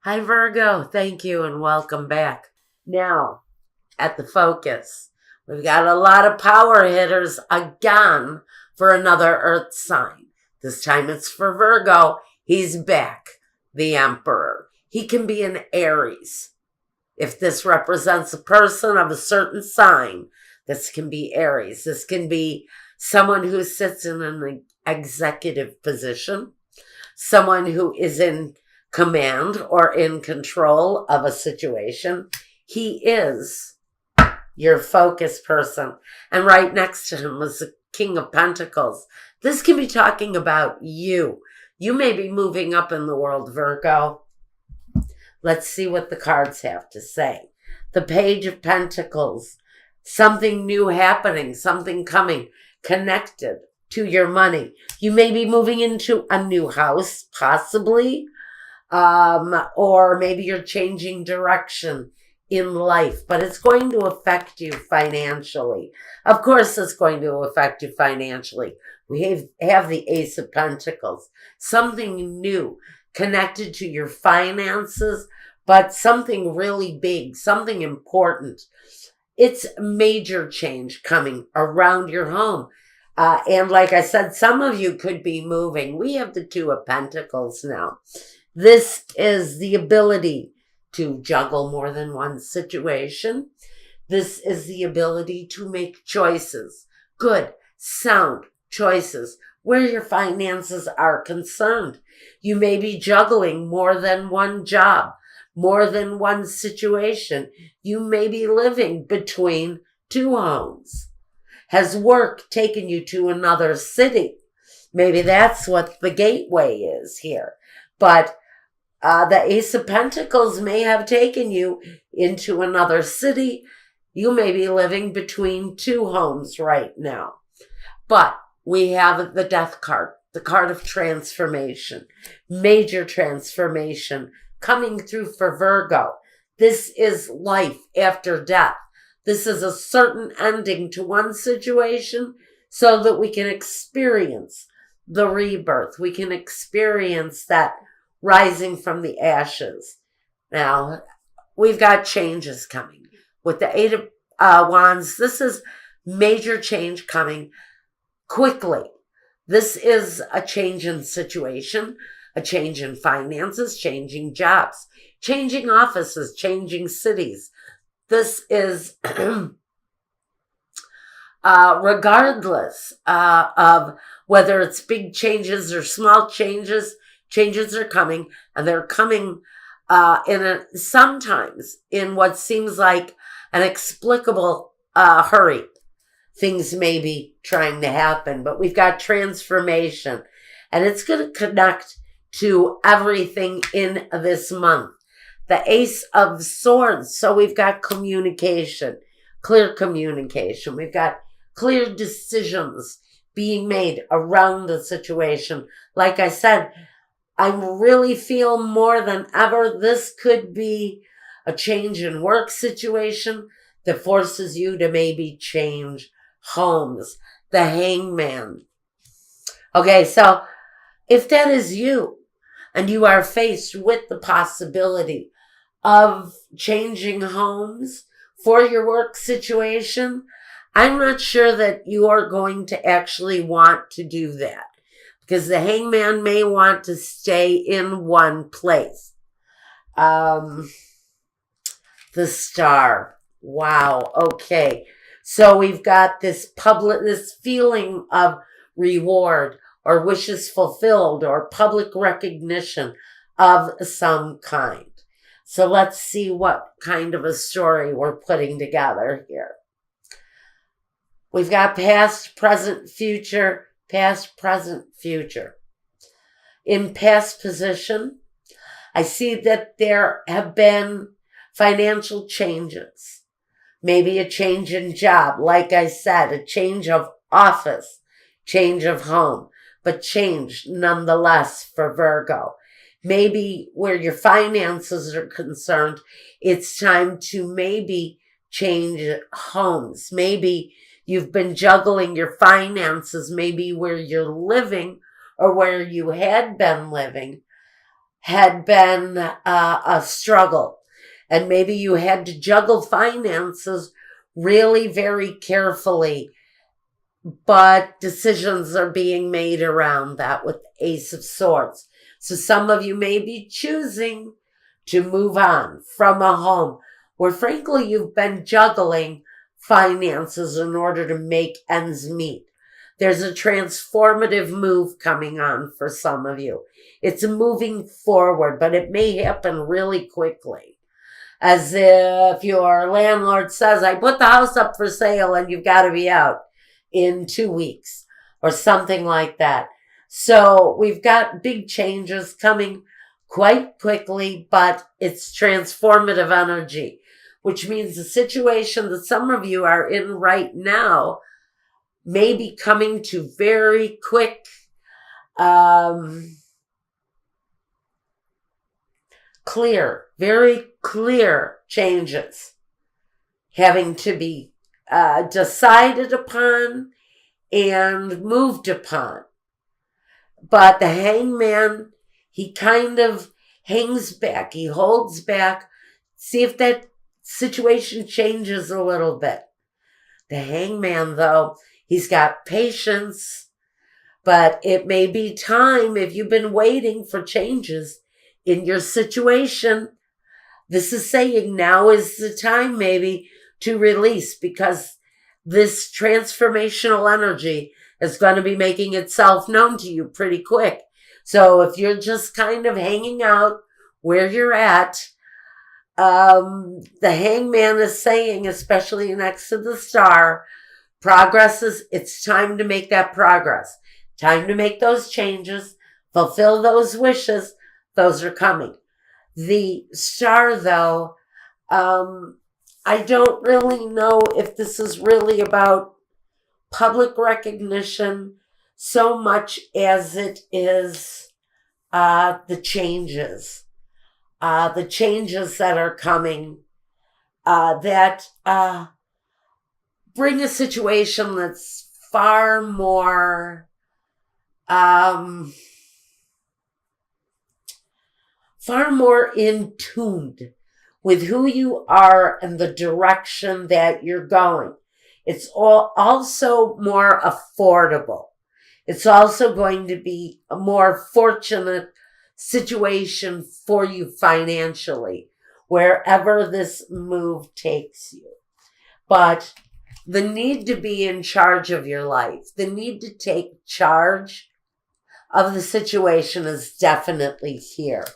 Hi, Virgo. Thank you and welcome back. Now, at the focus, we've got a lot of power hitters again for another Earth sign. This time it's for Virgo. He's back, the Emperor. He can be an Aries. If this represents a person of a certain sign, this can be Aries. This can be someone who sits in an executive position, someone who is in command or in control of a situation. He is your focus person. And right next to him was the King of Pentacles. This can be talking about you. You may be moving up in the world, Virgo. Let's see what the cards have to say. The Page of Pentacles. Something new happening, something coming, connected to your money. You may be moving into a new house, possibly, or maybe you're changing direction in life, but it's going to affect you financially. Of course, it's going to affect you financially. We have the Ace of Pentacles, something new connected to your finances, but something really big, something important. It's major change coming around your home. And like I said, some of you could be moving. We have the Two of Pentacles now. This is the ability to juggle more than one situation. This is the ability to make choices, good, sound choices, where your finances are concerned. You may be juggling more than one job, more than one situation. You may be living between two homes. Has work taken you to another city? Maybe that's what the gateway is here. But the Ace of Pentacles may have taken you into another city. You may be living between two homes right now. But we have the Death card, the card of transformation, major transformation coming through for Virgo. This is life after death. This is a certain ending to one situation so that we can experience the rebirth. We can experience that rising from the ashes. Now, we've got changes coming. With the Eight of Wands, this is major change coming quickly. This is a change in situation, a change in finances, changing jobs, changing offices, changing cities. This is regardless of whether it's big changes or small changes. Changes are coming, and they're coming sometimes in what seems like an inexplicable hurry. Things may be trying to happen, but we've got transformation, and it's going to connect to everything in this month. The Ace of Swords, so we've got communication, clear communication. We've got clear decisions being made around the situation. Like I said, I really feel more than ever this could be a change in work situation that forces you to maybe change homes. The Hangman. Okay, so if that is you and you are faced with the possibility of changing homes for your work situation, I'm not sure that you are going to actually want to do that, because the Hangman may want to stay in one place. The Star. Wow. Okay. So we've got this feeling of reward or wishes fulfilled or public recognition of some kind. So let's see what kind of a story we're putting together here. We've got past, present, future. Past, present, future. In past position, I see that there have been financial changes. Maybe a change in job, like I said, a change of office, change of home, but change nonetheless for Virgo. Maybe where your finances are concerned, it's time to maybe change homes. Maybe you've been juggling your finances, maybe where you're living or where you had been living had been a struggle. And maybe you had to juggle finances really very carefully, but decisions are being made around that with Ace of Swords. So some of you may be choosing to move on from a home where frankly you've been juggling finances in order to make ends meet. There's a transformative move coming on for some of you. It's moving forward, but it may happen really quickly. As if your landlord says, I put the house up for sale and you've got to be out in 2 weeks or something like that. So we've got big changes coming quite quickly, but it's transformative energy, which means the situation that some of you are in right now may be coming to very quick, very clear changes having to be decided upon and moved upon. But the hangman, he kind of hangs back. He holds back. See if that situation changes a little bit. The hangman, though, he's got patience, but it may be time if you've been waiting for changes in your situation. This is saying now is the time maybe to release, because this transformational energy is going to be making itself known to you pretty quick. So if you're just kind of hanging out where you're at, the hangman is saying, especially next to the star, it's time to make that progress. Time to make those changes, fulfill those wishes. Those are coming. The star, though, I don't really know if this is really about public recognition so much as it is the changes that are coming that bring a situation that's far more in tune with who you are and the direction that you're going. It's also more affordable. It's also going to be a more fortunate situation for you financially, wherever this move takes you. But the need to be in charge of your life, the need to take charge of the situation is definitely here.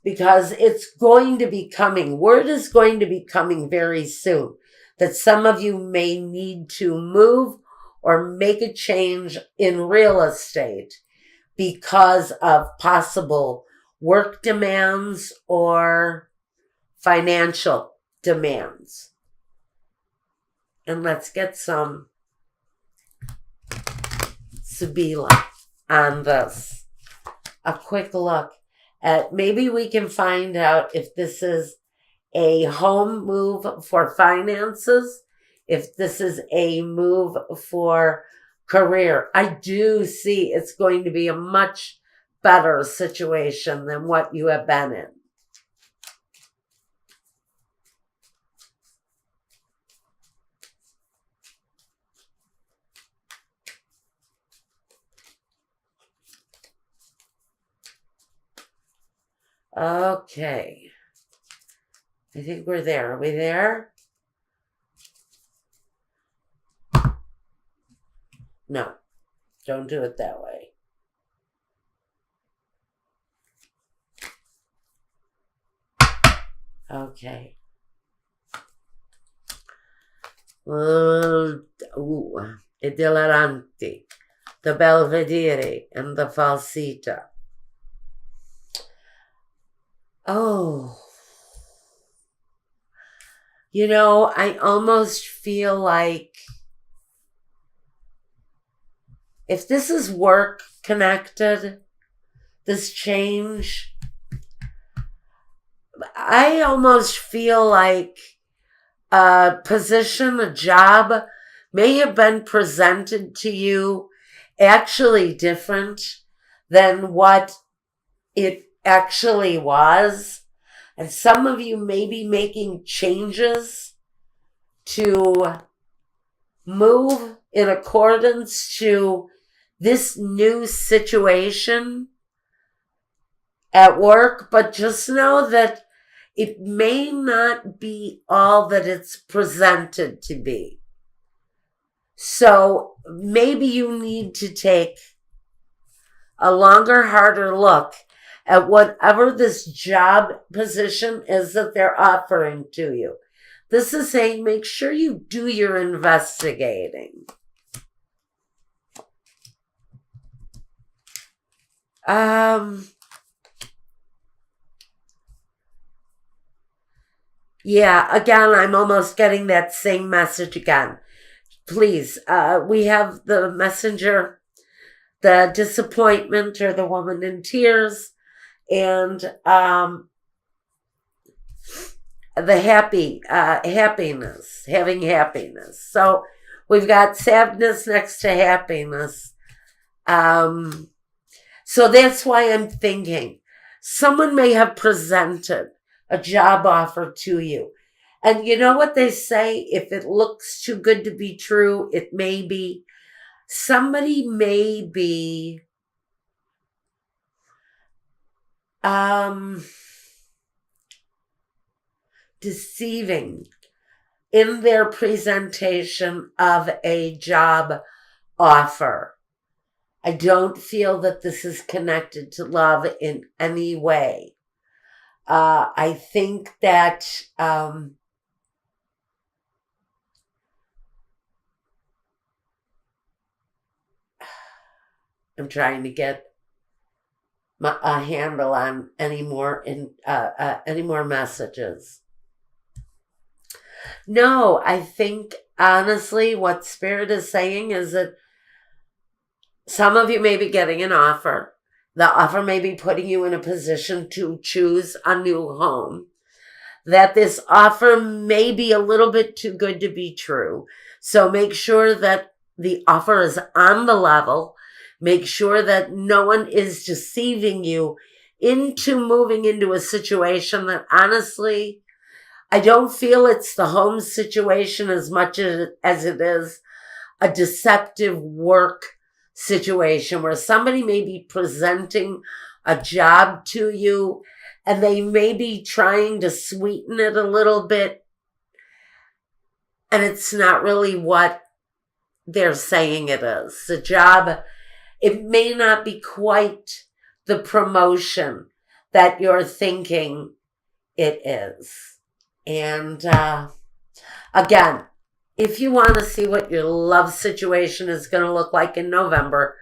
Because it's going to be coming. Word is going to be coming very soon that some of you may need to move or make a change in real estate because of possible work demands or financial demands. And let's get some Sibila on this. A quick look at, maybe we can find out if this is a home move for finances, if this is a move for career. I do see it's going to be a much better situation than what you have been in. Okay. I think we're there. Are we there? No, don't do it that way. Okay. Itileranti, the Belvedere, and the Falsita. Oh. You know, I almost feel like if this is work connected, this change, I almost feel like a position, a job may have been presented to you actually different than what it actually was. And some of you may be making changes to move in accordance to this new situation at work, but just know that it may not be all that it's presented to be. So maybe you need to take a longer, harder look at whatever this job position is that they're offering to you. This is saying make sure you do your investigating. Yeah, again, I'm almost getting that same message again. Please, we have the messenger, the disappointment, or the woman in tears, and the happiness, having happiness. So we've got sadness next to happiness. So that's why I'm thinking someone may have presented a job offer to you. And you know what they say? If it looks too good to be true, it may be. Somebody may be deceiving in their presentation of a job offer. I don't feel that this is connected to love in any way. I think that I'm trying to get a handle on any more messages. No, I think honestly what Spirit is saying is that some of you may be getting an offer. The offer may be putting you in a position to choose a new home. That this offer may be a little bit too good to be true. So make sure that the offer is on the level. Make sure that no one is deceiving you into moving into a situation that honestly, I don't feel it's the home situation as much as it is a deceptive work situation where somebody may be presenting a job to you and they may be trying to sweeten it a little bit, and it's not really what they're saying it is. The job, it may not be quite the promotion that you're thinking it is. And again, if you want to see what your love situation is going to look like in November,